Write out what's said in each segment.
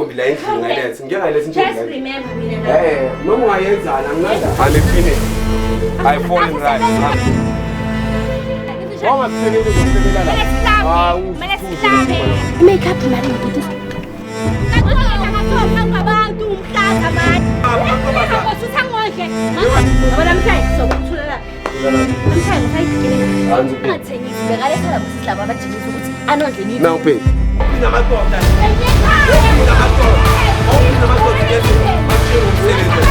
intombi la endlini ngayilethe njengayilethe intombi. Just remember mina. Noma ungayenzana ngingada. I'm finished. I fall in right. Wama kusebenza ukusebenza la. Mina silabe. Makeup mali ukuthi. Ngabantu umhlaza manje. Ngosutha ngodle. Yabona mhlanje sokuthula. Mhlanje sayigcine. Angathengisi bekale sala kusihlaba abajikisa ukuthi anondle nini. Now babe. Kunamadoda. Kunamadoda. Kunamadoda ngeke manje umsebenza.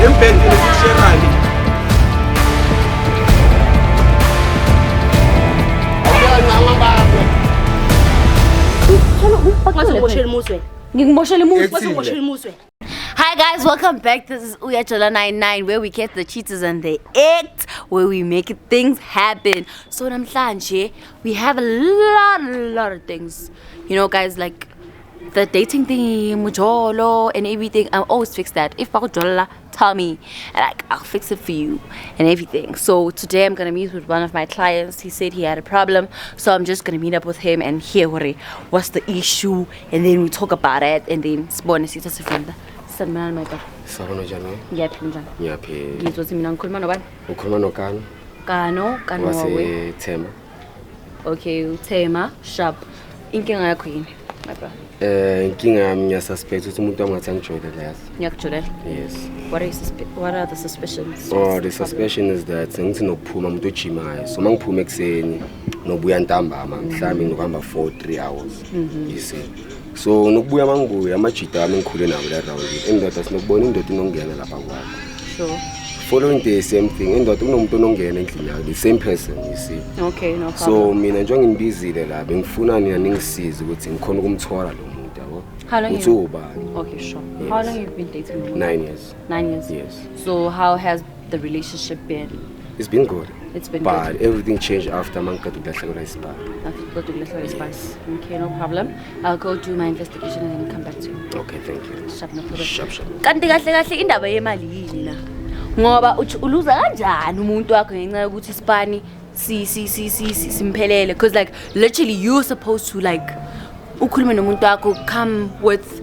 Empendile sisherani. Hi guys, welcome back. This is Uyajola 99, where we catch the cheaters and they act, where we make things happen. So namhlanje we have a lot of things. You know guys, like the dating thing, mujolo and everything. I'll always fix that. If Bakujola, tell me, and like I'll fix it for you and everything. So today I'm gonna meet with one of my clients. He said he had a problem, so I'm just gonna meet up with him and hear what's the issue, and then we talk about it, and then spawn is it friend. Sanman my god. Sabono jani? Ngiyaphi. Ngiyaphi. Ngizothi mina ngikhuluma nobani? Ukhuluma noKano? Kano wawe. Thema. Okay, uThema, sharp. Inkinga yakho yini? My brother. Inkinga yami ngiyasuspect ukuthi umuntu ongathi angijoyile la. Ngiyakujolela? Yes. What are the suspicions? Oh, the suspicion is that ngithi nokuphuma umuntu ojimayo. So mangiphuma ekseni nobuya ntambama mhlambi ngokuhamba 4-3 hours. You see. So nokubuya mangibuya amajita ami ngikhule nawo la round. Indoda sinokubona indoda inongena lapha kwakho. Sure. Following the same thing, indoda kunomuntu onongena endlini yakho, the same person, you see. Okay, no problem. So mina njengoba ngibizile la bengifuna nina ningisize ukuthi ngikhona ukumthwala lo muntu yabo. How long Uthi ubani? Okay, sure. Yes. How long have you been dating him? 9 years. 9 years? Yes. So how has the relationship been? It's been good. It's been but good. everything changed after mangiqeda ukulahlekelwa isibhamu. Yes. Okay, no problem. I'll go do my investigation and then come back to you. Okay, thank you. Sharp, no problem. Sharp. Kanti kahle indaba yemali yini la? Ngoba uluza kanjani umuntu wakho ngenxa yokuthi isipani simphelele, because like literally you're supposed to like ukhulume nomuntu wakho, come with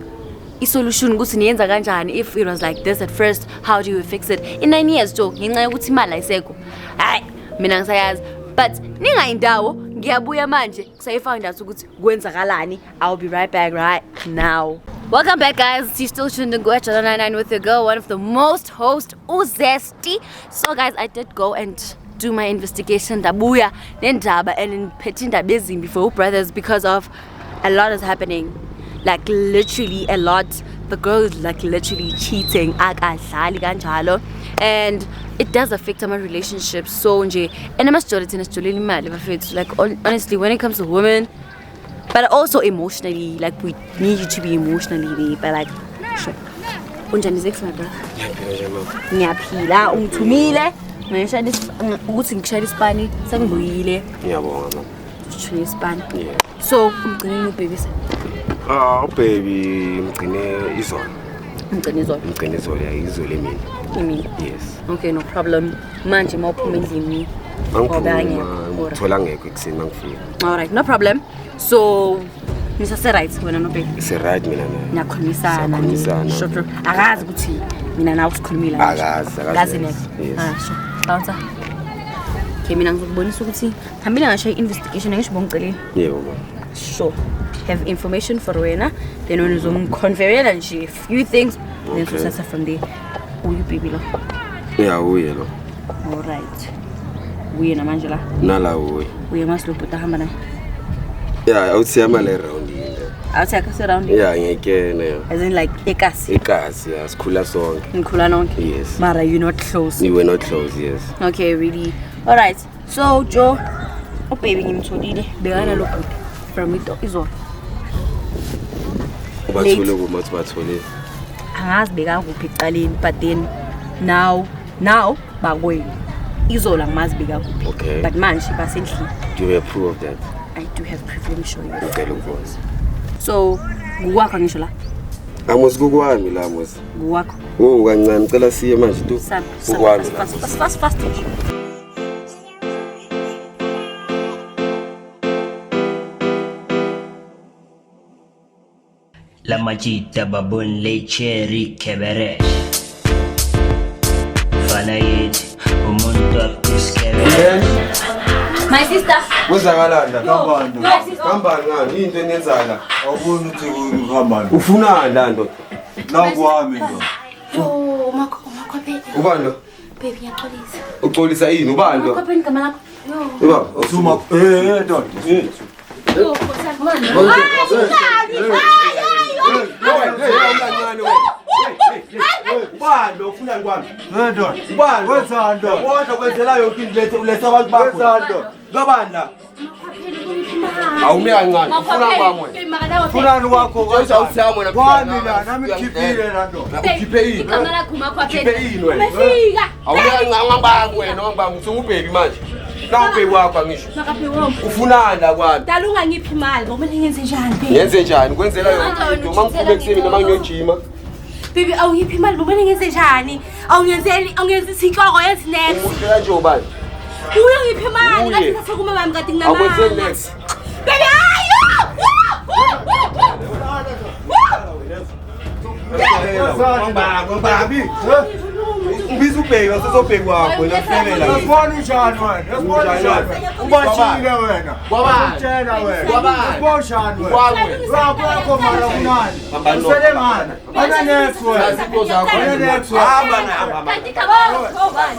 a solution ukuthi niyenza kanjani. If it was like this at first, how do you fix it? In 9 years jo ngenxa yokuthi imali ayisekho. Hayi mina ngisayazi, but ningayindawo ngiyabuya manje kusayifound out ukuthi kwenzakalani. I'll be right back right now. Welcome back guys, you still tuned in Uyajola 99 with your girl, one of the most host Uzesty. So guys, I did go and do my investigation dabuya nendaba and phethe indaba ezimbi for brothers because of a lot is happening, like literally a lot. The girl is like literally cheating akadlali kanjalo, and it does affect my relationships. So nje and amasijolithina sijolile imali bafethu, like honestly when it comes to women, but also emotionally, like we need you to be emotionally there, but like sure. Unjani sex my brother? Ngiyaphila ungithumile ngishaya ukuthi ngishaya isipani sengibuyile. Ngiyabonga mama. Ngishaya isipani. So umgcine ubaby se. Baby ngicine izolo. Ngicine izolo. Ngicine izolo ya izolo emini. Emini. Yes. Okay, no problem. Manje mawuphuma endlini. Ngithola ngekho ekseni mangifika. All right, no problem. So Mr. Right wena no baby. It's right mina na. Niyakhonisana. Sure. Akazi ukuthi mina nawe sikhulumile. Akazi ne. Sure. Bouncer. Okay, mina ngizokubonisa ukuthi hambile ngasho investigation ngisho bongicelile. Yebo mama. Sure. Have information for wena, then when uzongiconfirmela nje a few things, then so from there. Uyu baby lo. Yeah, uye lo. All right. Uye na manje la. Nala uye. Uye masloputa hamba na. Yeah, awuthi yamale round yini. Awuthi akase round. Yeah, ngiyekene. As in like ekasi. Ekasi, yeah, sikhula sonke. Nikhula nonke. Yes. Mara you not close. You were not close, yes. Okay, really. All right. So Joe, baby ngimtholile. Bekana lo good from it izolo. Ubathole kumathi bathole. Angazi beka kuphi ecaleni, but then now bakweni. Izolo angimazi beka kuphi. Okay. But manje basendlini. Do you have proof of that? I do have proof, let me show you. Okay, look for us. So, kukwakho ngisho la. Amos kukwami la Amos. Nguwakho. Oh kancane ngicela siye manje tu. Kukwami. Fast. La Majita Babun Cherry Kebere Fanayit Umuntu akuskere. My sister. Kwenzakalanda Kabanda. My sister. Kambani ngani into enenzala? Awubona ukuthi uhambani. Ufunani la ndoda? La kwami ndo. Yo, makhophe. Ubani lo? Baby, ngiyaxolisa. Uxolisa yini ubani lo? Makhophe igama lakho. Yo. Ubaba, Suma ndoda. Yo, ubani ufuna kwami? Ndoda. Ubani? Wenzando. Kodwa kwenzela yonke into uletha abantu bakho. Wenzando. Kabanda. Awume kancane ufuna kwami wena. Funani wakho Uzawuthama wena. kwami la nami khiphile la ndoda. Ukhiphe yini? igama lakho makhophe. Ukhiphe yini wena? Umefika. Awume kancane ngibanga wena ngibanga usungubhebi manje. Na ubhebi wakho angisho. Makhophe wonke. Ufunani la kwami? Dala ungangiphi imali, ngoba ngenze njani baby? Ngenze njani? Kwenzela yonke into uma ngiphume kuseni noma ngiyojima. Baby, awungiphi imali, ngoba ngenze njani? Awungenzi isihloko yenzi next. Umuntu nje ubani? Uyangiphi imali, Uye. ngathi sekuma mami kade nginamali. Akwenzeni next. Baby, ayo! Ngibambi. Ubiza ubheki usizobheki wakho wena kufanele. Yasibona unjani wena? Yasibona unjani? Ubashile wena. Kwabani? Utshela wena. Kwabani? Ubashani wena. Kwakwe. Kwakho mara kunani? Hamba no. Usele ngani? Ana next wena. Izinto zakho. Ana next wena. Hamba na. Kanti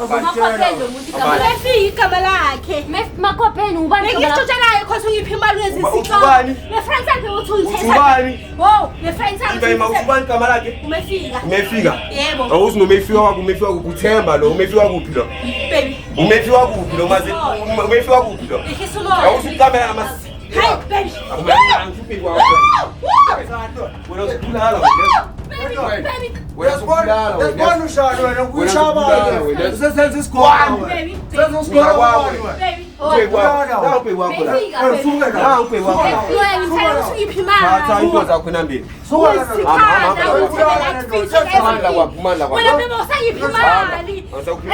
makhophe umefika igama lakhe. Makhopheni ubani igama lakho? Ngikushotshelayo khona ungiphi imali yenza isihloko. Ubani? Ne-friends yakhe uthi ungithetha. Ubani? Wow, ne-friends yakhe. Ibe mawubani igama lakhe? Umefika. Umefika. Yebo. Awuzi noma efika wakho umefika kuthemba lo umefika kuphi lo? Baby. Umefika kuphi lo maze umefika kuphi lo? Ikhisa umoya. Awuzi uqabela ama Hi, baby. Awumangi wakho. Wena usikhulala wena. Baby. Wena usikhulala wena. Yasibona unjani wena? Kushaba wena. Usesenza isikole wena. Baby. Senza isikole wena. Baby. Ubheki wakho. Na ubheki wakho la. Na ubheki wakho la. Loya ngithanda ukuthi ungiphi Thatha into imali. zakho nambili. Wena bebe usangiphi imali.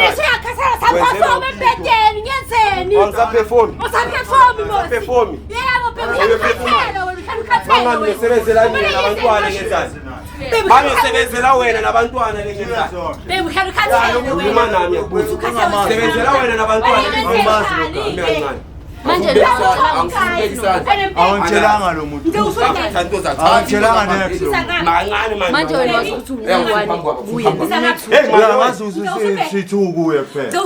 Esiyakhathala saphosoma embedeni ngenzeni? Angisaphefoni. Usaphefoma mosi. Angisaphefoni. Yebo bebe ukhathela wena ukhathela. Mangani ngisebenzela nina nabantwana ngenzani? Angisebenzela wena nabantwana ngenzani? Baby ukhathela. Ukhuluma nami yakubuza. Sebenzela wena nabantwana ngenzani? Manje Awangitshelanga lo muntu. manje wena wathi Uyangazi usithu kuye kuphela.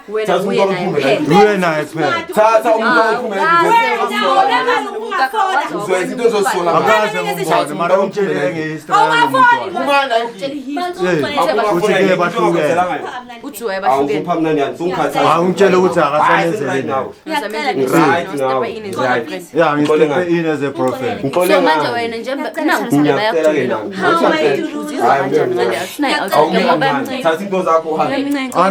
wena uye naye kuphela. Uye naye kuphela. Thatha umuntu ophumela Ungafona. uzwenza into ezosola ngayo. Akaze ngumfana mara ungitshele ngehistory Ukuthi-ke bahlukene. uthi waye bahlukene awungipha mna niyani sungikhathaza. Awungitshele ukuthi akasamenzele Right now. Yeah, ngistep in as a prophet. so manje wena njengoba nangisile bayakutshela Thatha into zakho uhambe.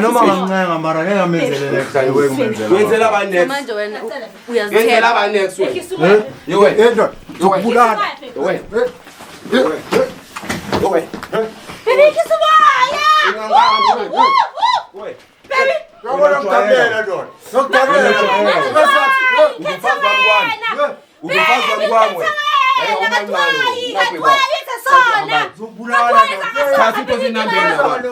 Noma ngancenga mara ngeke ngamenzele next time wekumenzela. Wenzela abanye next. manje wena Wenzela uyazithela abanye next wena. Yewe. Endo, ukubulala. Yewe. Yewe. Yabona mkamela ndo. Nokutabela. Ungifazwa kwami. Thatha into zinambela wena.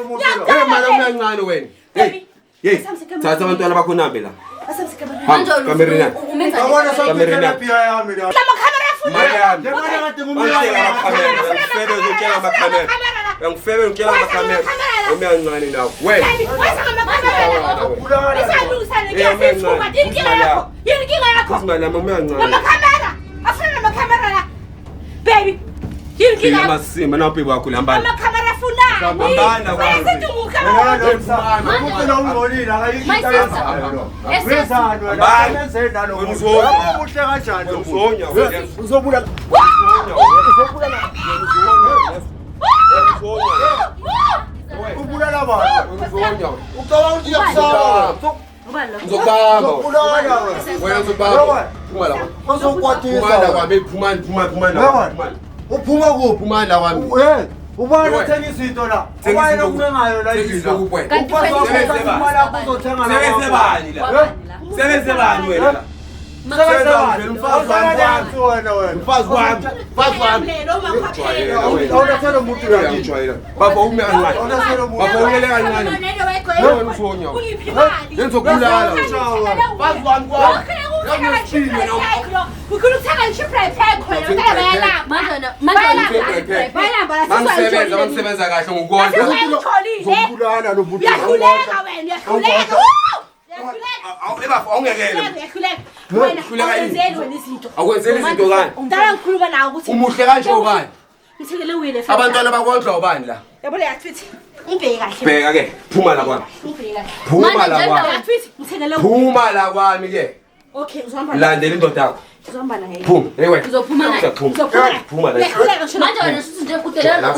Hey mara umyancane wena. Hey. Thatha abantwana bakho nambela. manje Kamerina. umenza Yabona sokuthela pia yami la. Mayami. Yabona kade Ngifebe ngitshela amakhamera. Umyancane nawo. Wena. Kusimala umyancane. Baby, Ngila masima na ubheki wakho lambana. amakhamera afunani. Hambana kwami. Bese ungukhamera. Ukuthi lo ngolile akayikho. Ubuhle kanjani lo? Uzonya. Uzobula. Ubulala abantu. Uzonya. Ucabanga ukuthi yakusaba. Uzobamba. Uzobulala wena. Wena uzobamba. Phuma la. Uzokwatisa. Phuma la kwami, phuma. Yabona. Uphuma kuphi? Phuma la kwami. Ubani othenga izinto la? Ubani okunengayo la izinto? Sebenzebani la? Sebenzebani wena la? Mfazi wami. Awunathela umuntu la ngijwayela. Baba umi kancane. Baba uyele kancane. Wena usonya. Ngizokubulala. Mfazi wami kwa. Ukhuluma uthenga ngishiphray pack khona ukala bayalamba. Mangisebenza kahle ngokondla. Ngizokubulala lo muntu. Uyakhuleka wena, uyakhuleka. Awungekele. Wenzeni izinto. Akwenzeli izinto kani? Ngidala ngikhuluma nawe ukuthi Umuhle kanje ubani? ngithekele wile. Abantwana bakondla ubani la? Yabona yathi ngibheke kahle. Bheka ke. Phuma la kwami. Ngibheke kahle. Phuma la kwami. Yathi ngithekele wile. Phuma la kwami ke. Okay, uzihamba. Landela indoda yakho. Uzihamba la yena. Phuma. Hey wena. Uzophuma naye. Phuma la. Manje wena susunje kudelela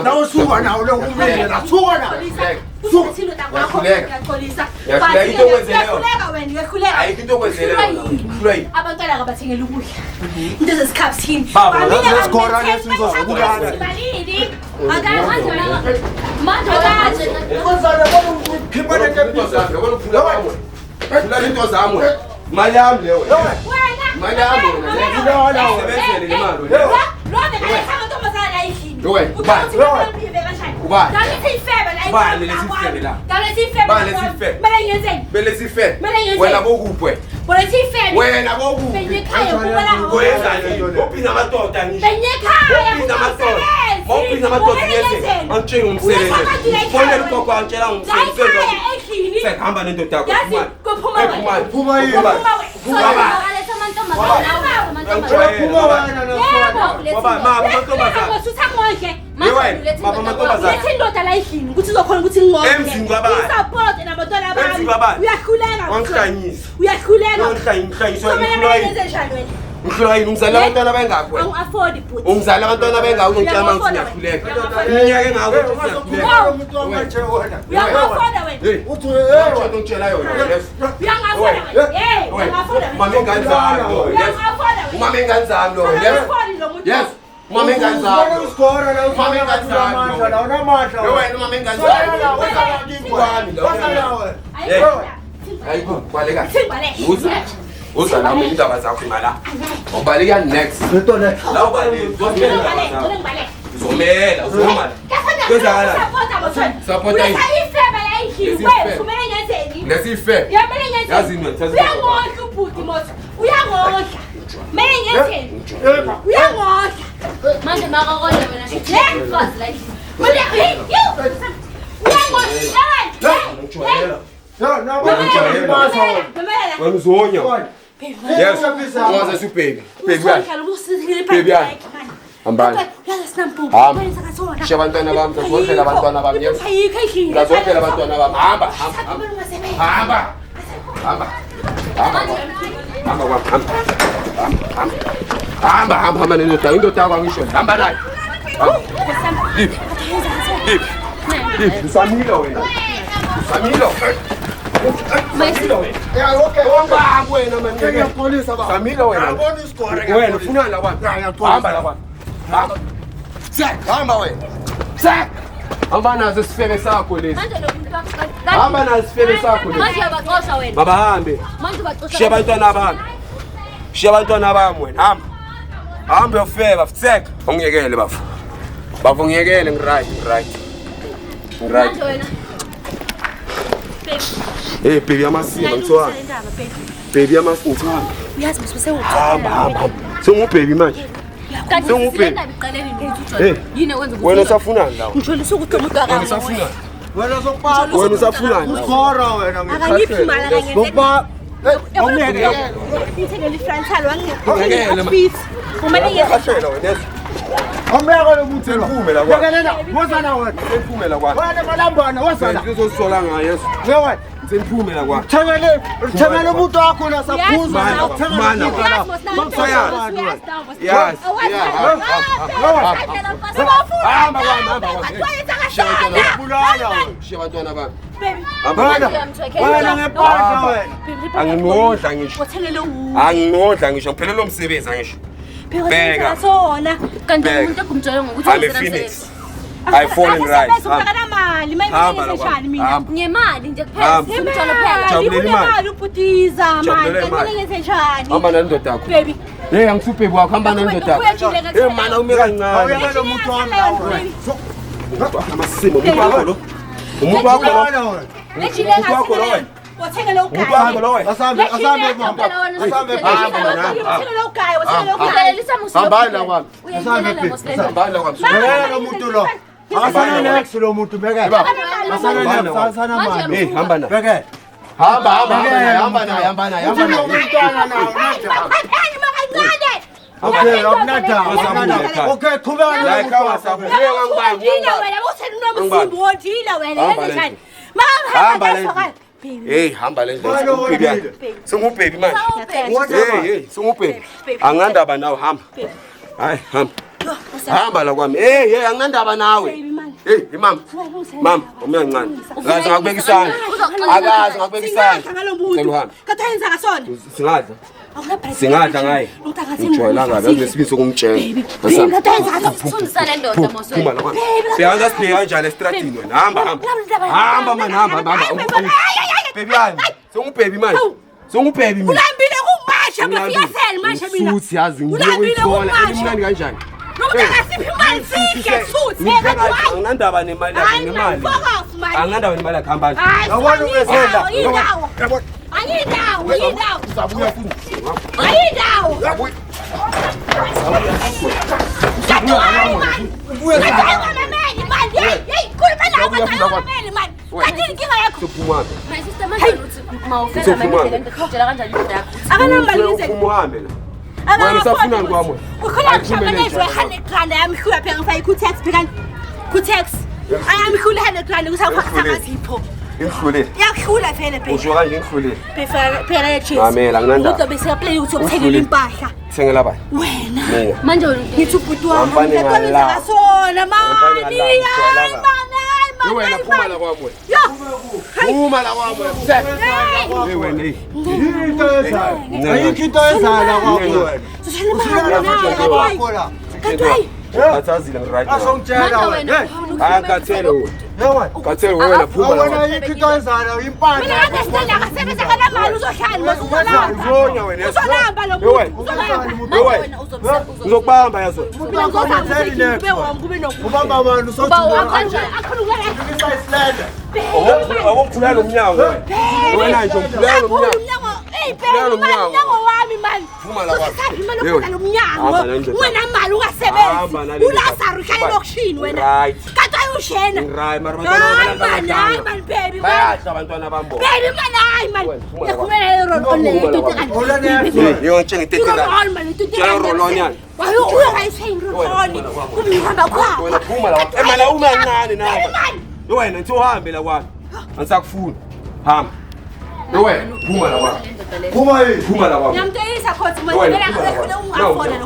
Nawusuka nawo lo kumele la suka na. Ayikho into okwenzeleyo. Hlula yini? Abantwana kabathengela ukudla. Into zesikhaphini. Baba, lesisikora lesizokubulala. Phula into zami. Mali yami leyo. Mali yami belesife. Wena bokupwe. Wena bokupwe. Wenzani? Opina amadoda ngisho. Opina amadoda. Opina amadoda ngeze. Angitshela umsebenzi. Fonela ugogo angitshela umsebenzi. Sehamba nendoda yakho. Phuma yini? Indoda la endlini ukuthi uzokhona ukuthi nginqobe. Emzini kwabani? Support nabantwana Emzini bami. kwabani? Uyakhuleka. Wangihlanyisa. Uyakhuleka. Wangihlanyisa. Wena. Ngihlula yini ungizala abantwana abangakho wena? Angu-afford but. Ungizala abantwana abangakho ngitshela manje uyakhuleka. Iminyaka engako Uyangu-afforda wena. Uthi ngitshela yona. Uyangu-afforda wena. Hey, uyangu-afforda wena. Mama ingane zami lo. Uyangu-afforda wena. Umama ingane zami lo. Uyangu-afford lo muntu. Yes. Umama ingane zami lo. usikora la ufama ngamandla la unamandla. Wena umama ingane zami. Wami lo. Hayibo, baleka. Uza nami indaba zakho ngala. Ubaleka next. Into le. La ubaleka. Uzomela, uzomala. Kwenzakala. Support yini? Lesife. Yazi mina thazi. Uyangodla ubhuti mothi. Uyangodla. Mele ngenzeni? Uyangodla. manje makakona wena mfazi la Wemzonya. Yes. Waza si baby. Baby. Baby. Ambani. Hamba. Shabantwana bami, ngizokhokhela abantwana bami. Ngizokhokhela abantwana bami. Hamba, hamba. Hamba. Hamba. Hamba kwami, hamba. Hamba, hamba, hamba nendoda. Indoda yakho angisho. Hamba naye. Lip. Lip. Lip. Usamila wena. Usamila. Samila wena. Ya okay. Hamba wena manje. Ngiyapolisa baba. Samila wena. Yabona isikora. Wena ufuna la kwami. Hamba la kwami. Hamba. Hamba wena. Sek. Hamba nazo sifebe sakho lesi. Hamba nazo sifebe sakho lesi. manje uyabaxosha wena Baba hambe. manje ubaxosha Shiya abantwana bami. Shiya abantwana bami wena. Hamba. Hamba uyofeba sek. Ungiyekele bafu. Bafu ngiyekele ngiright. manje wena Hey baby amasima ngithiwa. Baby amasima ngithiwa. uyazi mse Hamba. Sengu-baby manje. Hey. yini wenza Wena usafunani la? ngijolisa ukuthi umuntu Wena usafunani? Wena zokubhala. Wena usafunani? Isikora wena akangiphi imali akangenzeki Zokubhala. ngithengele ifranchise Ungekele, ma. kumele yenze Khashela wena. Omeka lo muntu lo. Uphume la kwami. Yekelela. Wozana wena. Sengiphume la kwami. Wena malambana wozana. Ngizosola ngayo Yesu. Wewe. Sengiphume la kwami. Themele umuntu wakho la saphuza. Mana. Yes. Hamba kwami. Bulala wena. Shiya abantwana bami. Wena ngepahla wena. Anginodla ngisho. uthengele Anginodla ngisho. Ngiphelele umsebenzi angisho. Bheka sona. Kanti umuntu egumtshela ngokuthi I'm a phoenix. I fall in right. Ngizokana mali, mayibuyele senjani mina? ngemali nje kuphela simthola phela. Jabulele imali. Ubhutiza manje, ngibuyele senjani? Hamba nani ndodakho. Baby. Hey angisupe bwa hamba nani ndodakho. Hey mana ume kancane. Awuyena umuntu wami Amasimo umuntu wakho lo. Umuntu wakho lo. Ejile ngasi. Wathengele ugayi. Umuntu wakho lo. asambe mama asambe Wathengele ugayi, wathengele ugayi. Ulalelisa musu. Hambani la kwami. Uyayilela Hambani la kwami. Bheka lo muntu lo asana next lo muntu bheka asana next asana mali Hey hamba na. bheka Hamba naye. umntwana nawo okay akunada okay qhubeka La ekhaya sapho. Hey ngangibani. Hey hamba le ndlela. Ubhebi yakhe. Sengubhebi manje. Hey sengubhebi. Angandaba nawe hamba. Hayi hamba. Hamba la kwami. Hey anginandaba nawe. Hey mama. Mama, umiyancane. Ngazi ngakubeka isandla. Akazi ngakubeka isandla. Cela uhambe. Kathayenza ngasona. Singadla. Singadla ngaye. Ujwayela ngabe akunesibini sokumtshela. Sifundisa le ndoda moswe. Phuma la kwami. Siyaanza sibheka kanjani estradini wena. Hamba. Hamba man hamba. Baby yami. Sengubhebi manje. Sengubhebi mina. Ulambile kumasha bafiyasela manje mina. Suthi yazi ngiye kuyithola elimnandi kanjani. Nokuthi imali sikhe suthi. Anginandaba nemali yakhe nemali. Anginandaba nemali yakhe hamba. Yabona ukwesela Ayindawo. Uzabuya futhi. Ayindawo. Uzabuya. Sophuma. My sister manje uthi mawufela manje lento kutshela kanjani indoda yakho. Akanambali ngizeni. Uhambe la. Wena usafuna kwami. Ukhona mhlanganezwe 100 rand ayamhluka phela ngifake ku-tax phela ku-tax. Ayamhlula 100 rand kusafaka amazipho. Ngihlule. Yakhula phela phela. Usho kanje ngihlule. Phela yecheese. Mamela nginandaba. Uzobe seyaplay ukuthi ukuthengela impahla. Thengela bani? Wena. Mina. Manje Ngithi ubhuti wami Ngapane ngala. ngasona mani. Wena phuma la kwami wena. Yo. Phuma la kwami wena. Hey wena hey. into yezala ayikho into yezala kwakho wena usuyala Katwayi. Athazile ngiright. asongitshela manje wena wena Akathele wena. yewe Kathele wena phuma la awona kwami. ayikho into yezala impahla Mina ngiyathanda ngasebenza kanamali uzohlala uzolamba. Uzonya wena. Uzolamba lo muntu. Uzolamba. manje wena uzobisa Uzokubamba yazo. Mina ngizozama ukuthi kube wami kube nokuba. ubamba abantu uba sothi wakanje Akhulukela. isilende Awukhulala umnyango wena. Wena nje umkhulala umnyango. Umnyango wami manje. Phuma la kwami. Imali lo mnyango. Wena mali ungasebenzi. Ulasaru khaya lokushini wena. Right. Kanti ayushena. Right, mara Hayi man baby. bayadla abantwana bambo. Baby man hayi man. Yakhumela irolone olone Yo ngitshenge itetela. Tshela urolonyana. Wayo uyayishenga irolone. Kumihamba kwakho. Wena phuma la kwami. Mana uma kancane nawe. Wena nthi uhambe la kwami. Angisakufuni. Hamba. Wena phuma la kwami. kuma yini Phuma la kwami. Ngiyamteyisa khothi manje phela ngifuna ungafona lo.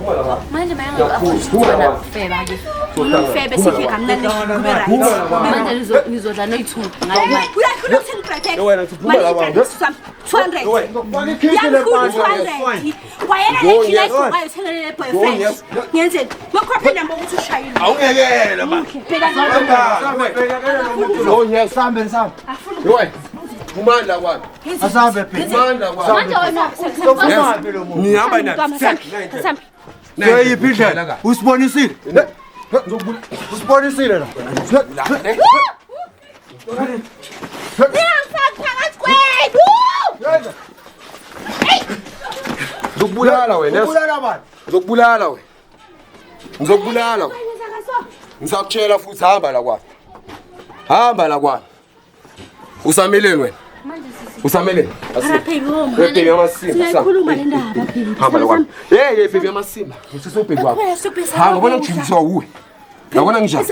manje mayangafuna feba ke Ngifebe sikhe kamnandi kube right. manje ngizodla noyi2 ngayo manje Uyakhuluma ukuthi ngiprotect. Wena nthi phuma la kwami. 200. faka ikhisi lebhasi 200. Wayena nekhileso wayothelele boyfriend. Ngenzeni? Makhophe namba ukuthi ushayile. Awungekela man. Phela Oh yes. sambe Wena. Phuma la kwami. asambe phela Phuma la kwami. manje wena sofumapi lo muntu Ngihamba naye. Yeyiphi indlela usibonisile usibonisile la Phakathi kwethu. Ngizokubulala wena. ubulala bani Ngizokubulala wena. Ngizokubulala wena. Ngisakutshela futhi hamba la kwami. Hamba la kwami. Usameleni wena. Usameleni. Baby yamasimba. Siyakhuluma le ndaba baby. Hamba la kwami. Hey baby yamasimba. Usesobheki wakho. Hamba bona ngijikiswa uwe. Yabona nginjani?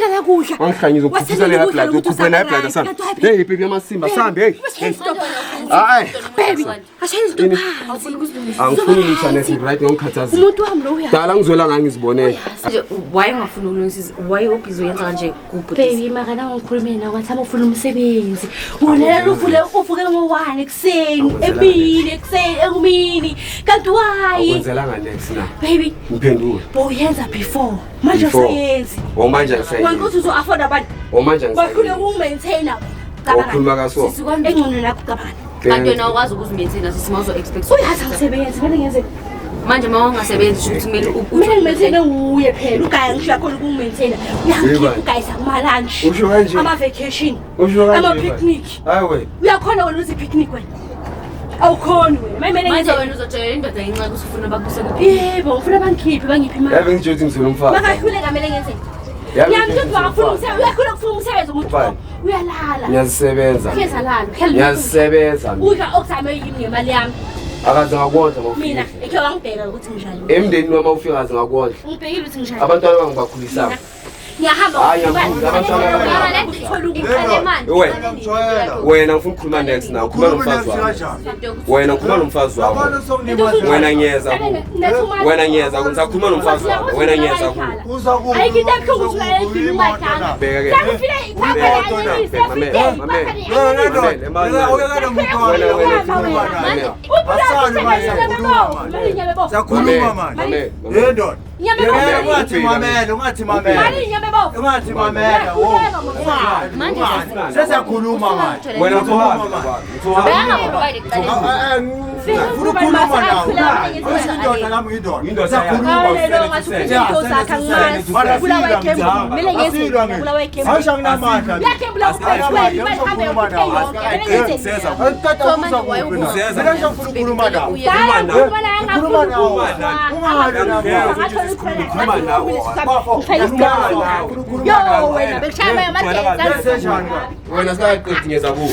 Wangihlanyisa ukukhuphisela la blood, ukukhupha la blood sami. Hey baby yamasimba, sambe hey. Hayi. Baby, ashenze into phansi. Angifuni umthanesi right ngongikhathaza. Umuntu wami lo uyaphi? Dala ngizwela ngangizibonela. Nje why ungafuni ukulungisa? Why ubhizi uyenza kanje kubhuti? Baby, makana ngikhulume nawe ngathi ufuna umsebenzi. Wona uvuke ngo-1 ekuseni, emini ekuseni, ekumini. Kanti why? Akwenzelanga next na. Baby, Ngiphendule. bowuyenza before. Manje usayenzi. Omanje ngisayenza. Wena uthi uzo-afford abantu. Omanje Bakhule ngisayenza. uku-maintainer. Ukhuluma kaso. Engcono nakho cabana. Kanti wena ukwazi ukuzimaintaina sisima uzo-expect. Uyazi angisebenzi, kumele ngenze. Manje uma ungasebenzi sho ukuthi kumele Mina ngimaintaine nguye phela. Ugaya ngisho yakhona ukumaintaina. Uyangikhipha ugayisa kuma-lunch. Usho kanje. Ama-vacation. Usho kanje. Ama-picnic. Hayi wena. Uyakhona wena uthi i-picnic wena. Awukhoni wena. Mayimele manje ngenze. wena uzotshela indoda ngenxa yokuthi ufuna bakuse kuphi. Yebo, ngifuna bangikhiphe bangiphi imali. Yabe ngitsho ukuthi ngizwela umfazi. Bakahluleka kumele ngenze. Ngiyamthuthi wangafuna umsebenzi. Uyakhona ukufuna umsebenzi umuntu. Uyalala. Ngiyazisebenza. Hleza lala. Ngiyazisebenza. Udla okuzame yini ngemali yami. Akaze ngakondla Mina ngofika. ekhe wangibheka ukuthi ngijani. Emndenini wami ufika akaze ngakondla. Ngibhekile ukuthi ngijani. Abantwana bangibakhulisanga. Ngiyahamba. Hayi, ngiyakhuza abantwana Wena ngifuna ukukhuluma next now. Khuluma nomfazi wami. Wena ukhuluma nomfazi wami. Wena ngiyeza ku. Wena ngiyeza ku. Ngisakhuluma nomfazi wami. Wena ngiyeza ku. Ayikho ukuthi ulayini umakhanga. Bheka ke. Sakufile ikhapha Sakhuluma manje. Yedwa. Ungathi mamela, ungathi mamela. Ungathi mamela. Manje Sesakhuluma manje. Wena uzohamba. Bheka provide ekuqaleni. Ufuna ukukhuluma nawe. Indoda nami ngidona. Indoda Sakhuluma. Asha nginamandla. Wena sikaqedi ngeza ku.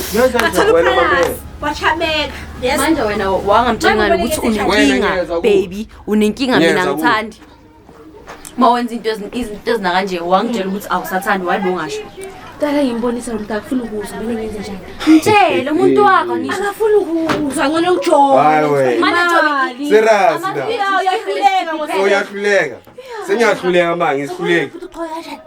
Wachameka. Yes. Manje wena wangamtshengana ukuthi unenkinga baby, unenkinga mina ngithandi. Mawenza izinto ezina kanje wangitshela ukuthi awusathandi why bongasho. Dala ngimbonisa lo muntu akufuna ukuzwa kumele ngenze njani. Mtshela umuntu wakho ngisho Akafuna ukuzwa ngone ukujola. Hayi wena. Manje Serious na. uyahluleka ngose. Uyahluleka. Sengiyahluleka manje ngisihluleki.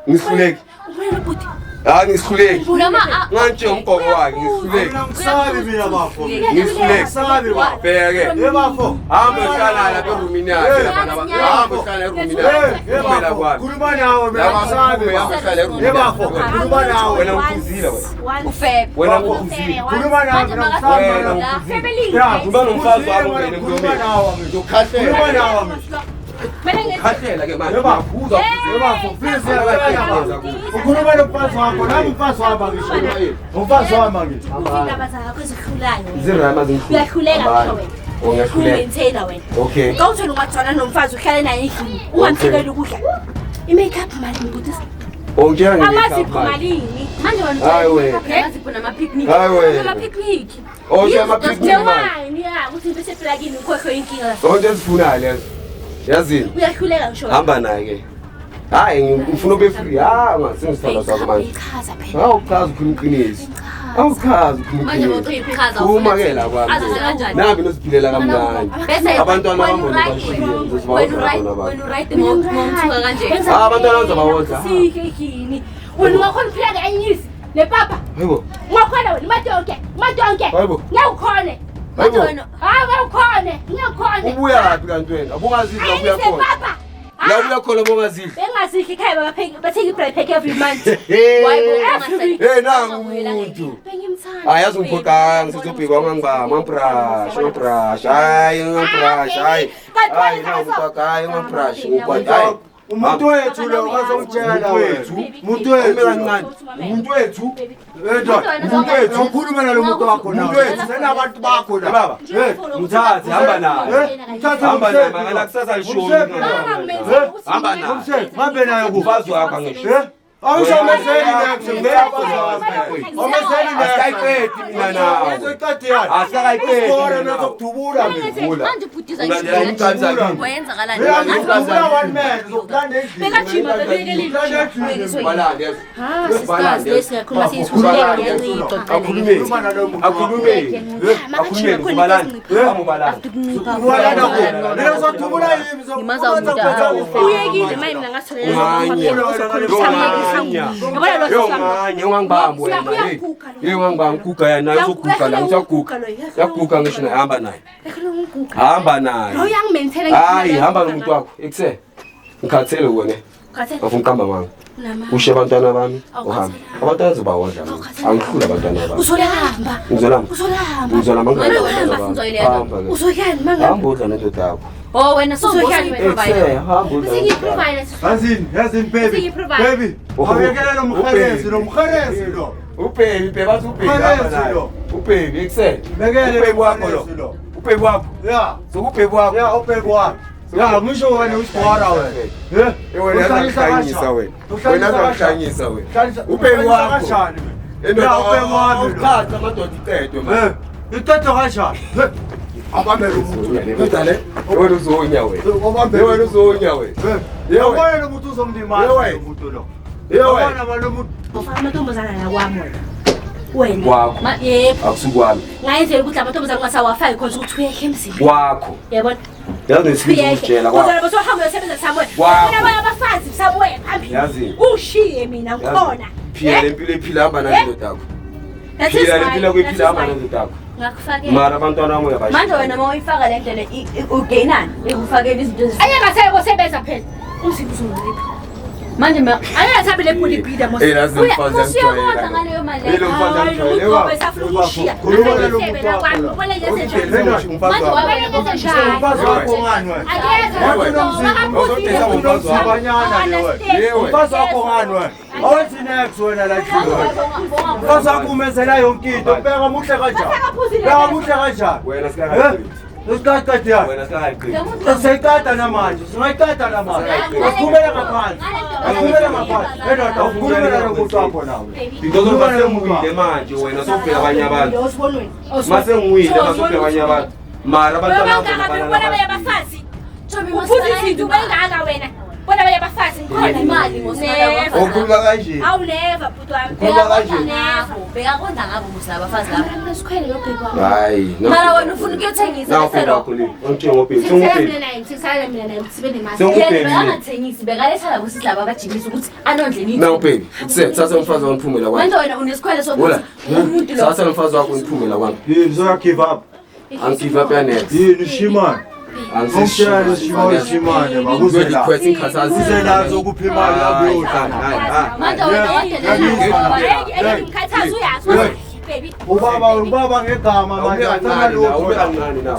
Ngisihluleki. Ubona buti. Hayi ngisihluleki. noma Nganje umqoko wakhe ngisihluleki. Sabi mina bafo. Ngisihluleki. Sabi bafo. Bheke. Yebafo. Hamba uhlala lapha erumini yakhe lapha nabanye. Hamba uhlala erumini yakhe. Kumela kwami. Khuluma nawe mina sabi Hamba bafo. uhlala erumini Yebafo. yakhe. Khuluma nawe. Wena ukhuzile wena. ufebe Wena ukhuzile. Khuluma nawe mina Wena sabi. ukhuzile. Ya, Kuba nomfazi wakho ngene khuluma ngiyomela. nawe. Khuluma Uzokhahlela. nawe. Khahlela ke manje. Yebafo. Uza Yebafo. Please yebafo. Ukhuluma nomfazi wakho. Nami umfazi wami ngisho. Umfazi wami ngithi. Indaba zakho ezihlulayo. Zirama zingikhulu. Uyahluleka ngisho wena. Ungahluleka. Maintainer wena. Okay. Kawuthole ungathwana nomfazi uhlale naye endlini. Ungamthekeli ukudla. I-makeup malini buti. Ongitshela Amazipho ngemakeup manje. malini. manje Hayi wena. amazipho nama-picnic Hayi wena. Ama-picnic. Onke ama-picnic manje. Newine ya ukuthi bese plugini ukhohlwe inkinga. Onke ezifunayo lezo. Yazini. Uyahluleka ngisho. Hamba naye ke. Hayi ngifuna ube free. Sengisithanda sakho manje. Ichaza phela. Awuchaza ukhuluma iqiniso. Awuchaza ukhuluma manje iqiniso. bawuqeda ukuchaza Khuluma ke la kwami. azize kanjani Nabi noziphilela kamnandi. bese Abantwana when bami you right bashiye. when you right when you right ngomthuka kanje Abantwana bazabawodla. Sike yini. Wena ungakhona ukuphila kanyisi. Nepapa. Hayibo. Ungakhona wena madonke. Madonke. Hayibo. Ngiyawukhona. Hayibo. Ngiyawukhona. Ngiyawukhona. Ubuya laphi kanti wena? Abungazidla ubuya Ayise khona. papa. La ubuya khona bongazidla. Bengasikho ekhaya batheka i-bread pack every month. Hey nangu umuntu. Bengimthanda. Ayazi ungiphoqa ngisizobheka ngangibamba ngambrush hayi ngambrush hayi hayi ngambrush ngikwathi hayi Umuntu wethu lo ozongitshela wethu. Umuntu wethu kancane. umuntu wethu Umuntu wethu ukhuluma nalo muntu wakho nawe. Senabantu bakho la. baba mthathe hamba naye hamba naye makala kusasa lishoni hamba naye Hambe naye ku. umfazi wakho angisho Awushameseli next ngeyabazazi. Omeseli next. Asikayiqedi mina nawe. Ayiqedi yani. Asikayiqedi. Isikole nezokudubula ngivula. manje bhutiza Ulandela umqansa kimi. wayenzakalani Mina ngizokudubula one man, zokulanda endlini. Bekajima bebekelile. Balande. Sikazi lesiyakhuluma siyisukele Akhulume. Balande. Amubalande. Uwalanda ku. Mina ngizodubula yimi zokudubula. uyekile manje mina Yonganye ungangibambi wena. Yongangibambi kuga yana uzoguga la uzaguga. Yaguga ngisho naye hamba naye. Hamba naye. Hayi hamba nomuntu wakho. Ekuse. Ngikhathele wena. Ngifuna ukamba manga. Ushe abantwana bami uhamba. Abantwana zobawodla. Angikhula abantwana bami. Uzolahamba. Ngizolamba. Ngizolamba ngihamba. Uzoyani manga? Hamba udla nendoda yakho. oh wena sozoyani Ekuse hamba udla. Yazini baby. Baby. Awuyekela lo mkharezi lo. Ubaby bathi ubaby hamba naye. Ubaby ekuse. Bekele ubaby wakho lo. Ubaby wakho. Yeah. So ubaby wakho. Yeah, ubaby wakho. Ya ngisho wena usikwara wena. Wena uyahlanyisa wena. Wena uyahlanyisa wena. Ubaby wakho. Kanjani? Endoda wakho. Ukhatha amadoda iqedwe manje. Iqedwe kanjani? Abamele umuntu. Ngidale. Wena uzonya wena. Wena uzonya wena. Yewena lo muntu uzomlimala lo muntu lo. Yewena lo muntu. Ufaka amantombazana la kwami wena. Wakho. Yebo. Akusukwami. Ngayenzela ukuthi amantombazana ngasawafaki khona ukuthi uyekhe emzini. Wakho. Yabona? Yazi nesizwe ukutshela kwakho. Uzoloba sohamba uyosebenza Samuel. Wakho. Mina abanye abafazi Samuel phambili. Yazi. Ushiye mina ngikhona. Phila lempilo ephila hamba nandoda yakho. That is Phila fine. lempilo kwephila hamba nandoda yakho. Ngakufakela. Mara abantwana bami uyabashiya. manje wena uma uyifaka le nto le ugainani ekufakela izinto Ayengase kosebenza phela. Umzimba uzongipha. manje Ayengase le body builder mos. Elazi umfazi usiyokondla ngaleyo mali Lo mfazi amjwayele. Ngoba safuna ukushiya. Khuluma lo muntu Asebenza wakho. kwami. Ubona yenze Manje njani? Manje wakho. wabayenza njani? Umfazi wakho ngani wena? Umfazi wakho ngani wena? Awenzi next wena la chizo. Umfazi wakho umenzela yonke into. Beka muhle kanjani? Beka muhle kanjani? Wena sikakayiqedi. Usikhathi yani. Wena sikakayiqedi. Siyayikata namanje. Singayikata namanje. Asikhumele ngaphansi. Asikhumele ngaphansi. Endoda ukhulumela lo muntu wakho nawe. Because masengwile manje wena sofika abanye abantu. Masengwile masofika abanye abantu. Mara abantwana Bona bayabafazi. Uphuza izinto bengaka wena. Bona bayabafazi ngikhona imali ngosana okhuluma kanje. Awu never bhuti wami. Khuluma kanje. bekakonda ngabo musa abafazi lapho Ngisikhwele lo bheki wami. Hayi. mara wena ufuna ukuyothengisa Nawu bese phela lo wakhuluma. Ongitshela ngophi? Sengithele Senguphi? mina naye, ngisisale mina naye sibe nemali. Senguphi? yena bekangathengisi bekaletha labo sithi laba abajimisa ukuthi anondle Nawu baby. Sasa umfazi wakho uphumela kwami. manje wena unesikhwele Hola. sokuthi umuntu lo Sasa umfazi wakho uphumela kwami. Yini so give up. Angigive up ya next. Yini shimani. Ongishela shimani bakuzela. Uzela ukuphi imali yakuyodla. manje wena wadelela Ngikhathaza uyazi. Baby. Ubaba ngegama manje athana lutho.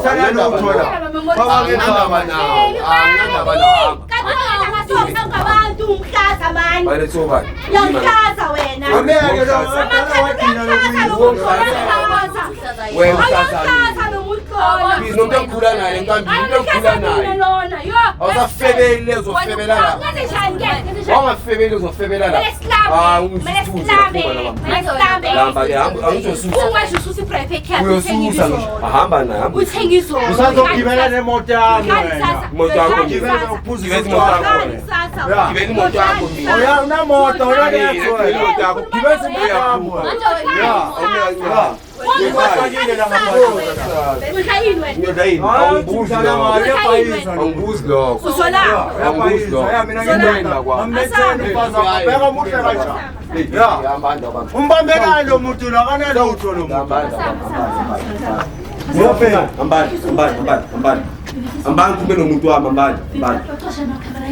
Sana lutho la. Baba ngegama Abantu umhlaza manje. Bayile soba. Yamhlaza wena. Ameke lo athana wadina Wena Ayamhlaza lo muntu khona. Please nomuntu engikhula naye enkambini, umuntu engikhula naye. Lona, yo. Awusafebele uzofebela la. Ngenze njani ke? Wangafebeli uzofebela la. Lamba ke angizosutha. Ungasho ususa i-private car. Uyosusa ngisho. Ahamba naye. Hamba. Uthengiso. Usazogibela nemoto yami wena. Imoto yakho Gibela ngibeza. ukuphuza Gibela imoto imoto yakho. yakho. Ya. Gibela imoto yakho mina. Oya unamoto unanext wena. Imoto yakho. Gibela imoto yakho wena. manje wena Ya. Ngifakile la mamoto. Nyoda yini? Awungibuzi lokho. Awungibuzi lokho. Uzola. Awungibuzi lokho. Ya mina ngiyenda kwa. Ametheni mfaza beka muhle kanjani. Ya. Yambanda baba. Umbambelani lo muntu lo akanalutho lo muntu. Yambanda. Ngiyophe. Ambani kumbe nomuntu wami ambani.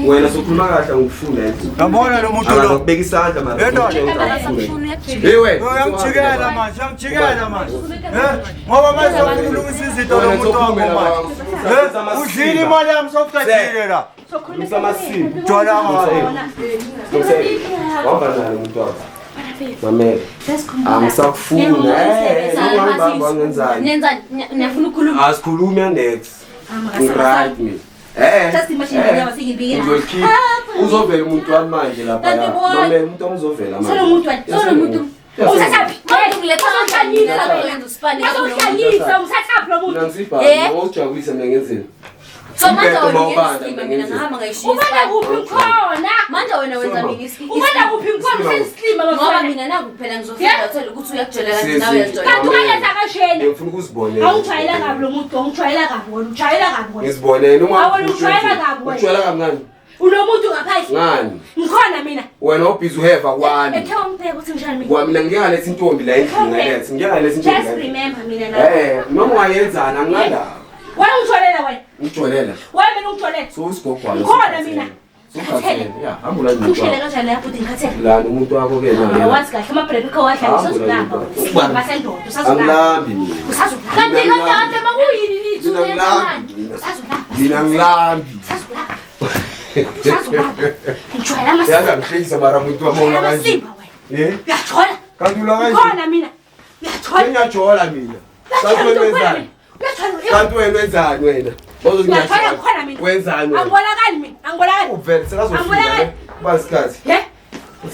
Wena sokhuluma kahle ngikufunda ethi. Yabona lo muntu lo. Angazokubeka isandla manje. Hey wena. Uyamjikela manje, uyamjikela manje. Ngoba manje ukulungisa izinto lo muntu wakho manje. Udlile imali yami sokuqedile la. Sokhuluma amasiko. Jola ngayo. Wamba nalo umuntu wakho. Mamela. Angisakufuna. Ungangibamba ngenzani? niyafuna ukukhuluma Asikhulumi next. Right me. uzovela umuntu wami manje lapha mame umuntu ongizovela manje ngizojabulisa mina ngenzeni manje wena wenza mina ngoba mina nakuphela ngizofika uthole ukuthi uyakujolela kanti nawe uyajolela ngifuna ukuzibonela ngizibonela uma ujwayela kamncane unomuntu ngaphandle ngani ngikhona mina wena ubhizi uheva kwami ethe ungibheka ukuthi ngishani mina kwami mina ngiyalethi intombi la endlini ngalethi ngiyalethi intombi just remember mina nawe noma ungayenzana angingala wena ungitholela wena ngitholela wena mina ungitholela so usigogwana ngikhona mina ya hamba la ngishele kanjani lapho ngikhathele lana umuntu wakho ke na wazi kahle amabhrebe kho wadla usazulamba basendoda usazulamba angilambi mina usazulamba kanti kanti makuyini lithu mina ngilambi ngijwayela amasiko yazi ngihlekisa mara umuntu wamona kanje uyajola kanti ula kanje ngikhona mina uyajola ngiyajola mina kanti wena wenzani kanti wena wenzani wena uyajola ngikhona mina wenzani angibonakali mina angibonakali uvele sekazofika kuba isikhathi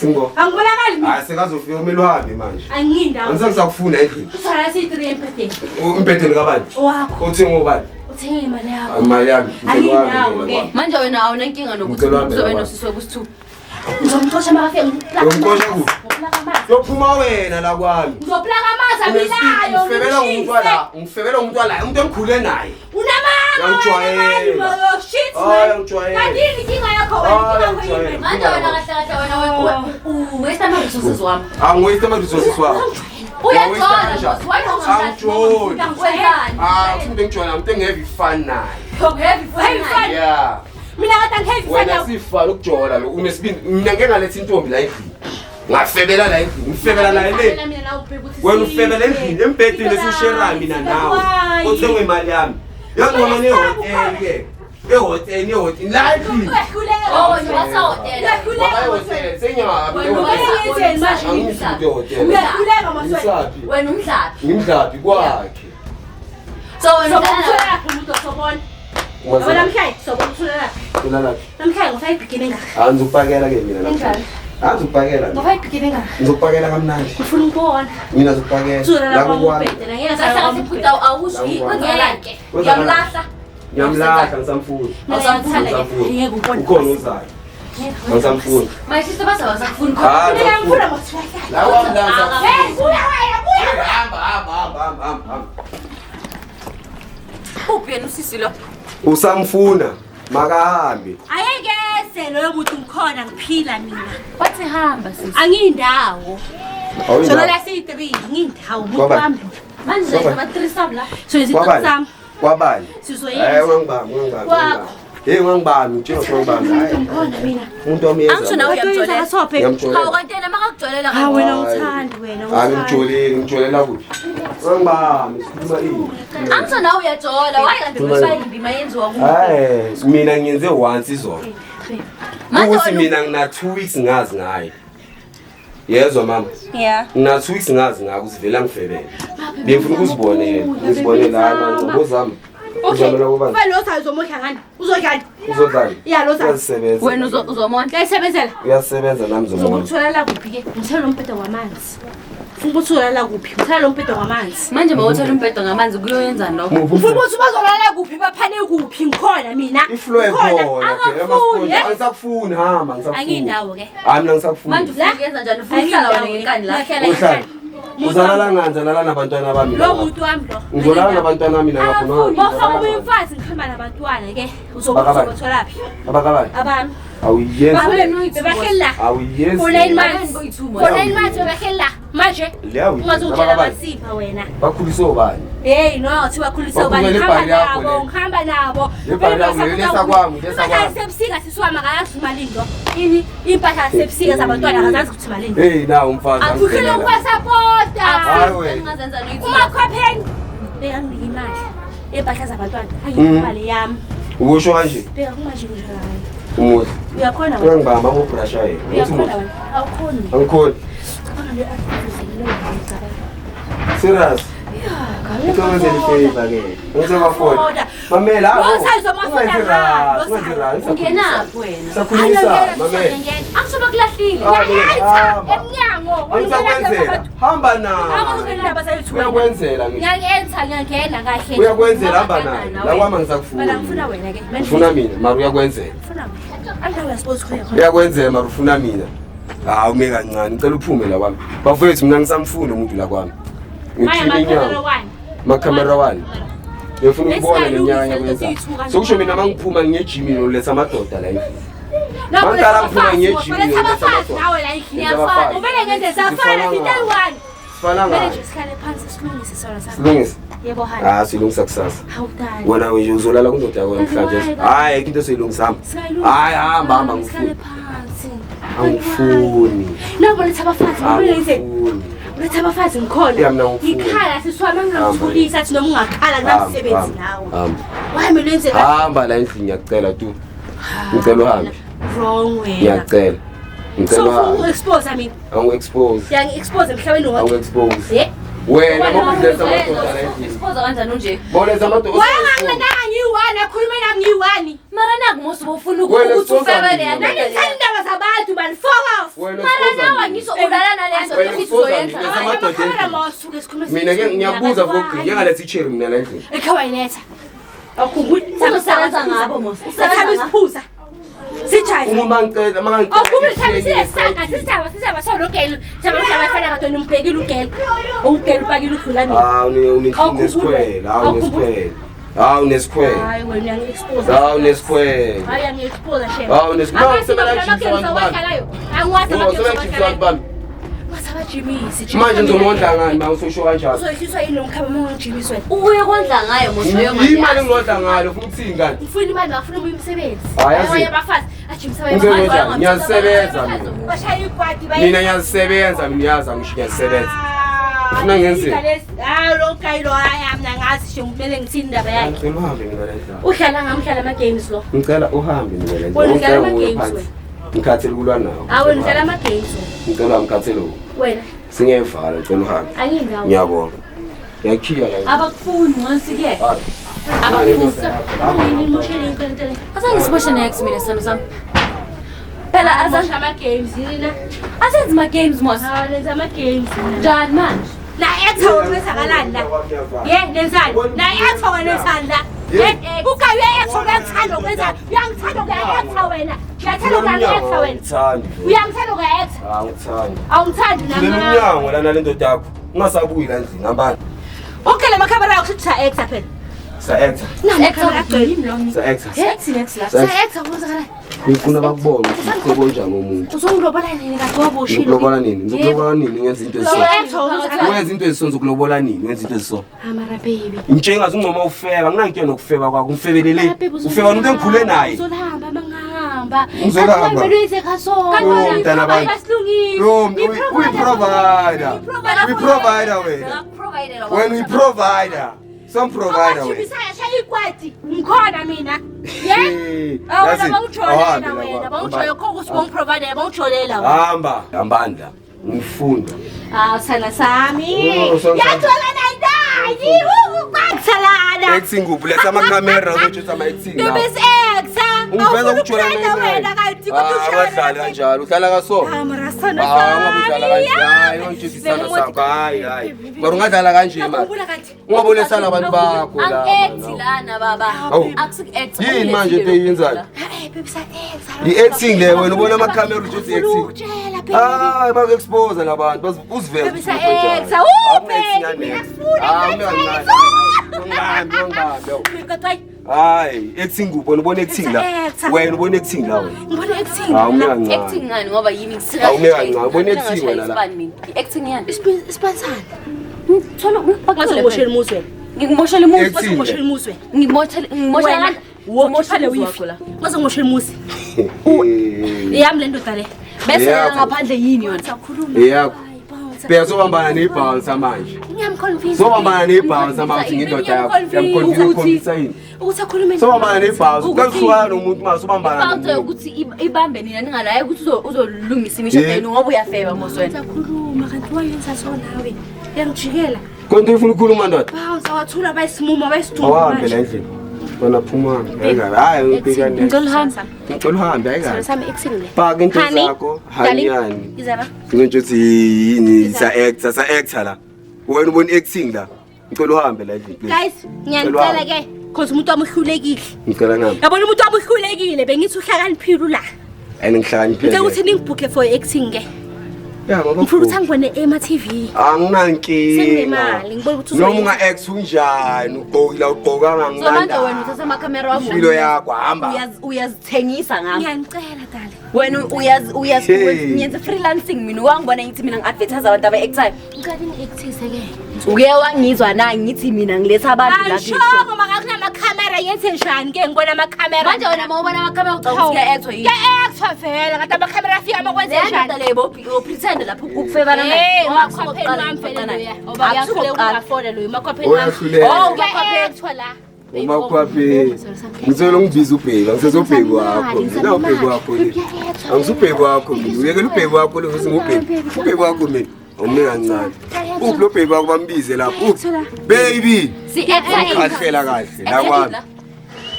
singo angibonakali mina hayi sekazofika kumele uhambe manje angindawo angisakufuna endlini usala siyi-3 empedeni umpetheni kabani wakho uthenga ubani uthenge imali yakho imali yami angindawo-ke manje wena awunankinga nokuthi uzowena usiswe kusithuba ngizomxosha makafike ngomxosha kuphi yophuma wena la kwami ngizoplaka amazi abilayo ngifebela umuntu wala umuntu engikhule naye kantini inkinga yakho manje wena kahle kahle wena waste ama-resources wami angiwaste ama-resources wami uyajola umuntu engijola umuntu engeve ifani naye ya mina kade angihevi wena sifana ukujola lo unesibindi mina ngeke ngalethi intombi la endlini ngafebela la endlini ngifebela naye le wena ufebela endlini embhedini esiwusherani mina nawe othengwe imali yami yangoma nehoteli ke ehoteli la endlini wena umdlapi ngimdlapi kwakhe so wena anzukupakela ke mina anzukupakela ngizokupakela kamnandi mina zokupakela ngiyamlahla ngisamfuni ukhona uzayo ngisamfuni uphi yena usisi lo usamfuna makahambe ayekese loyo muntu ngikhona ngiphila mina wathi hamba sisi angiyindawo sona la siyi-3 ngiyindawo umuntu wami manje ama-3 sab la so izinto zami kwabani sizoyenza kwakho ngangibani utshela ngangibani ngikhona mina umuntu wami angisho nawe uyamjolela uyamjolela hawu kanti yena makakujolela ha wena uthandi wena ngimjolela kuphi ngangibani sikhuluma ini angisho nawe uyajola waye kanti besayindima yenziwa hayi mina ngiyenze once izolo ukuthi mina ngina 2 weeks ngazi ngayo yezwa mama ngina 2 weeks ngazi ngako usivela ngifebele bengifuna ukuzibonela ngizibonela ngozami uzodlala uyazisebenza wena uzomondla uyasebenza nami uzokutholela kuphi-ke ngithela lo mphedo wamanzi ufuna ukuthi uzolala kuphi ngithela lo mphedo wamanzi manje mawuthela umbhedo ngamanzi kuyoyenzani lokho ufuna ukuthi bazolala kuphi baphane kuphi ngikhona mina iflo ekhona angisakufuni hamba angiyindawo-ke mina ngisakufuni manje ufuna kuyenza njani ufuna ukuhlala wena ngenkani la uzalala ngani zalala nabantwana bami lo muntu wami lo ngizolala nabantwana bami bafaka umfazi ngikhamba nabantwana-ke uzokutholaphi abakabani abami awuyenzi awuyenzi bebahleli la manje ungazongitshela masipha wena bakhulise obani heyi nothi bakhulise obani ngihamba nabo sebusika sisiwama kayazi imalindo ini impahla sebusika zabantwana akazazi ukuthi imalindo heyi nawo umfazi akukhile ukwasapota engazenza noyithi umakhopheni bekanginike imali impahla zabantwana angiyimali yami ukusho kanje bekumanje kunjani umuhle uyakhona uyangibamba ngobrasha yena uyakhona wena awukhoni angikhoni serious Ngicela ifavor ke. Ngizobafona. Mamela Ungenaphi wena? Sakhulisa mamela. Akusoba kulahlile. Emnyango. Ngisakwenzela. Hamba na. Uyakwenzela mina. Ngiyangena kahle. Uyakwenzela hamba naye. La kwami ngisakufuna. Mina ngifuna wena ke. Ufuna mina, mara uyakwenzela. Uyakwenzela mara ufuna mina. Hawu ume kancane, ngicela uphume la kwami. Bafowethu mina ngisamfuna umuntu la kwami. Ngithini inyama. Makhamera wani. Ngifuna ukubona neminyaka yakwenza. Sokusho mina mangiphuma ngiyejimini uletha amadoda la endlini. Mangala ngifuna ngiyejimini uletha amadoda. Nawe la endlini yafana. Kumele ngenze safana sitayone. Sifana Kumele ngayo. nje sihlale phansi silungise sona sami. Silungisa. Yebo hana. Silungisa kusasa. Hawudani. Wena nje uzolala kundoda yakho namhlanje. Hayi into seyilungisa hamba. Hayi hamba ngifuna. Angifuni. Nabo letha abafazi kumele ngenze. Letha abafazi ngikhona. Yeah, mina ngifuni. Ngikhala siswami ngingakufundisa athi noma ungakhala ngumsebenzi nawe. Hamba. Wami lenze la. Hamba la endlini ngiyacela tu. Ngicela uhambe. Wrong way. Ngiyacela. Ngicela So uhambe. expose I mean. Angu-expose. Yangi-expose emhlabeni wonke. Angu-expose. Yeah. Wena mokuletha amadoda la endlini. Expose kanjani nje? Boletha amadoda. Wanganginandanga ngiyi-one akhuluma nami ngiyi-one. Mara nakumosi bofuna Wena ukuthi expose ufebe mina. le Nangithanda indaba zabantu man fuck off. Wena Mara expose nawe mina. ngizoulala nalezo Wena ukuthi expose uzoyenza. mina. Hayi, amadoda amakamera endlini. mawasuke sikhuluma Mina ke ngiyabuza kokugcina ngingalethi icherry mina la endlini. ekhawayiletha akhumbuli Uzosebenza ngabo mos. sathaba isiphuza sijayi Uma ngicela awukhumule thambisile sanga sisaba sologelo thaba mhlabafana kade nimbhekile ugelo ugelo upakile udlulani unesikhwele unesikhwele unesikhwele hayi wena uyangi-expose unesikhwele hayi yangi-expose shem bami wasabajimisi manje ngizomondla ngani ma usosho kanjalo uzoyishiswa yini lomkhaba uma ungajimiswa Ubuye kondla ngayo mos leyo imali engilodla ngalo ufuna ukuthini ngani ngifuna imali ngafuna ubuye umsebenzi Hayi, yazi. abanye abafazi ajimisa Umsebenzi njani? Ngiyasebenza mina. bashaya ikwadi mina ngiyazisebenza mina yazi angisho ngiyazisebenza Ufuna ngenzeni? lo kayilo hayi mina ngazi nje kumele ngithini indaba yakhe ngicela uhambe mina la endlini udlala ngamdlala ama-games lo ngicela uhambe mina la Wena udlala endlini ama-games wena? ngikhathele ukulwa nawo awe ngidlala ama-games wena. ngicela ngikhathele wena singevala ngicela uhambe angindawo ngiyabonga ngiyakhiya la abakufuni ngonsike. Hayi. Asangisiboshwe next mina sami sami. Phela azasha ama-games yina asenze ma games mos. lenza ama-games Njani manje? na ethawo kwenzakalani la ye nenzani na ethawo nenzani la ukayo ethawo uyangithanda ukwenza uyangithanda ukuya-etha wena uyathanda ukuya-etha wena uyangithanda ukuya-etha Angithandi. awungithandi Ngidlela umnyango lana le ndoda yakho. Ungasabuyi la endlini ngambani. okay la makhamera yakho sithi sa-etha phela Sa-actor. namakhamera agcwele Sa-actor. Hex next la. sa-etha kwenzakalani Ngifuna bakubone ukuthi sekonjani umuntu. uzongilobola nini kade waboshile Ngikulobola nini? Ngikulobola nini ngenza into ezisona. so-etha kwenzakalani Wenza into ezisona zokulobola nini? Wenza into ezisona. amara baby Ngitshenga ngathi ungoma ufeba, nginankinto nokufeba kwakho. Ngifebelele. Ufeba umuntu engikhule naye. uzolahamba mangahamba Ngizolahamba. uyise khasona Yo, mntana bami. asilungile Yo, uyi-provider. Uyi-provider wena. Wena uyi-provider. Some provider wena. Bisaya shaya ikwadi ngikhona mina Hey, awona yazi, bawujolela ahambe wena la, bawujolela khona ukuthi bongiprovide bawujolela hamba hambandla ngifunda sana sami Oh, son yathola nayidani ukwakusalana acting kuphi letha amakamera uzothi ama-acting la bebes exa ungiveza ukujwayela wena kanti abadlali kanjalo uhlala kaso amara sana ungabe udlala kanje hayi ongijisisana sakho hayi mara ungadlala kanje mani ungabonisa abantu bakho la Ang-act lana baba. Awu. Akusik-act. yini manje into eyenzayo i-acting le wena ubona amakamera ujothi i-acting ukutshela hayi baku-expose labantu uzivele Bebisa exa hayi acting kuphi wena ubona acting la wena ubona acting la wena ngibona acting hawu ume kancane Acting ngani ngoba yini ngisika. Awume kancane, ubone acting wena la. Acting yani. ispansana Thola ngazoboshela umuzwe ngikumoshela umuzi. Acting. ngazoboshela umuzwe Ngimoshela Wena, womoshele wifi ngazoboshela umuzi yami le ndoda le bese Yakho. ngaphandle yini yona? sakhuluma eyakho phela sobambana nebhalsa manje sobambana nebhalsa manje ngindoda yakho yamkhonfisa yini ukuthi akhulume sobambana nebhalsa kakuhlukana nomuntu manje sobambana Bawuthi ukuthi ibambe nina ningalaye ukuthi uzolungisa imishado yenu ngoba uyafeba mos wena. sakhuluma kanti wayenza so nawe yangijikela konke ufuna ukukhuluma ndoda bawu wathula bayisimumo Awahambe la endlini. Wena phuma hambe. Hayi ubhekane. ngicela uhambe Ngicela uhambe ayikahle. sami exing le Paka into zakho. Hanyani. izaba Ngintsho uthi yini sa actor la. Wena ubona acting la. Ngicela uhambe la endlini please. guys ngiyanicela ke cause umuntu wami uhlulekile Ngicela ngami. yabona umuntu wami uhlulekile bengithi uhlakaniphile la Ngihlakaniphile. ngicela ukuthi ningibhukhe for acting ke Yeah baba. ngifuna ukuthi angibone ema-TV Anginankinga. senginemali ngibona ukuthi Noma unga-act unjani ugqokile ugqokanga so manje nginganda. wena uthatha amakhamera wakho Impilo yakho hamba. uyazithengisa ngakho ngiyanicela dale wena Hey. ngiyenza freelancing mina wangibona ngithi mina ngi-advertise abantu aba-actayo ngicela ni-actise ke uke wangizwa na ngithi mina ngiletha abantu la ashoko makakunamakhamera yenze njani ke ngibona amakhamera manje wena ma ubona amakhamera ucabanga ukuthi kuya-actwa yini ke-actwa vele kanti amakhamera afika makwenze njani le bophretende lapho ukufebana umakhopheni wami vele loya oba uyahlule ungafona loyo umakhopheni wami Uyahluleka. ke-actwa la Uma ukhwaphe. Ngizolo ngibiza ubheka, ngisezobheka wakho. Mina ubheka wakho le. Angisubheka wakho mina. Uyekela ubheka wakho lo ngizingubheka. Ubheka wakho mina. Awume kancane. Uphi lo bheka wakho bambize lapho. Baby. Ukhahlela kahle la kwami.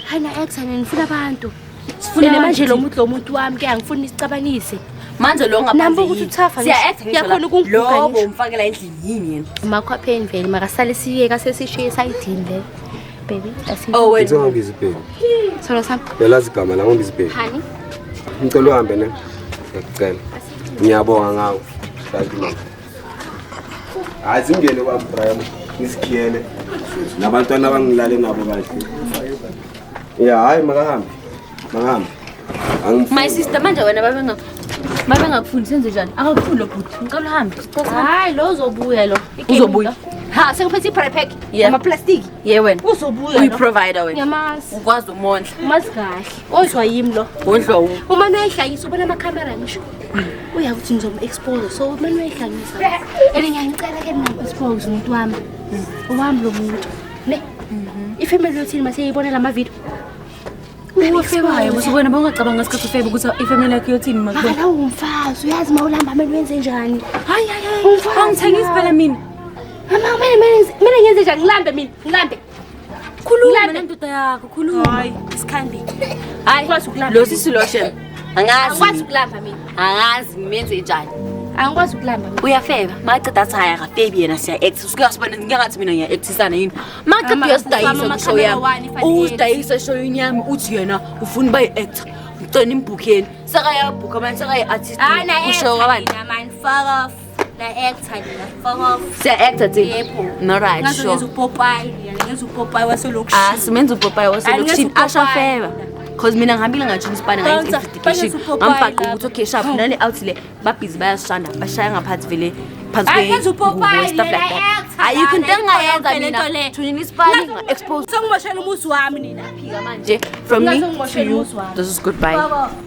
hayi na-acta nifuna abantu sifune manje lo muntu wami ke angifuni isicabanise manje lo Namba ukuthi uthafa yakhona ukungibuka lobo ngisho. umfakela endlini yini yena umakhwapheni vele makasale siyeka sesishiye esayidini le baby oh wena Ngizongibiza ibheka. solo sami Yalazi igama la ngibiza ibheka. hani Ngicela uhambe ne. Ngiyacela. Ngiyabonga ngawo. Sazi. Azingene kwami Brian. Ngisikhiyele. Nabantwana abangilale nabo kahle. Yeah, hayi makahambe. Makahambe. my sister manje wena babengakufundi senze njani akakufundi lo bhuti ngicela uhambe hayi lo uzobuya lo Uzobuya? ha sekuphethe i-prepek Yeah. amaplastiki ye wena uzobuya uyi-provider wena ngiyamazi ukwazi umondla umazi kahle ozwa yimi lo wondlo uma niyayihlangisa ubona amakhamera ngisho uyakuthi ngizomu-expose so uma niyayihlangisa and ngiyanicela ke ningamu-expose umuntu wami owami lo muntu ne ifemeli yothini maseyibonela amavidiyo ufebayo usubona bawungacabanga ngesikhathi ufebe ukuthi ifamily yakho yothini makubona akala ungumfazi uyazi ma ulamba mele wenze njani hayi angithengisi phela mina mele ngenze njani ngilambe mina ngilambe khuluma nendoda yakho khuluma hayi isikhambi hayi Angikwazi ukulamba. lo sisi lotion angikwazi angazi ukulamba mina angazi ngimenze njani angikwazi ukulamba mina uyafeba maceda athi hhayi akafebi yena siya-acta sukuyasibona ngingathi mina ngiya-actisana yini maceda uyasidayisa Ama- kushow amakhamera wani yami fanele usidayisa eshoyini yami uthi yena ufuna uba yi-actor ngicela imbhukheni sekayabhukha manje sekayi-artist kushow kwabantu mani fuck off na-acta nina fuck off siya-acta thina Yebo. noright ngazo sure ngenza upopayi ngenza upopayi waselokishini simenza upopayi waselokishini Angenza upopayi. ashafeba cause mina ngihambile ngajini isipane Benza ngayi-investigation upopayi ngambhaqa lapho. ukuthi okay sharp nale out le babhizi bayasishanda bashaya ngaphansi vele phansi Angenza upopayi, stuff like yena that actor, ayikho into lana, engingayenza ikhona mina lento le. thunini isipane nga-expose sengimoshela umuzi wami nina manje from me to Ngingazongimoshela you umuzi wami. this is goodbye Fuck off.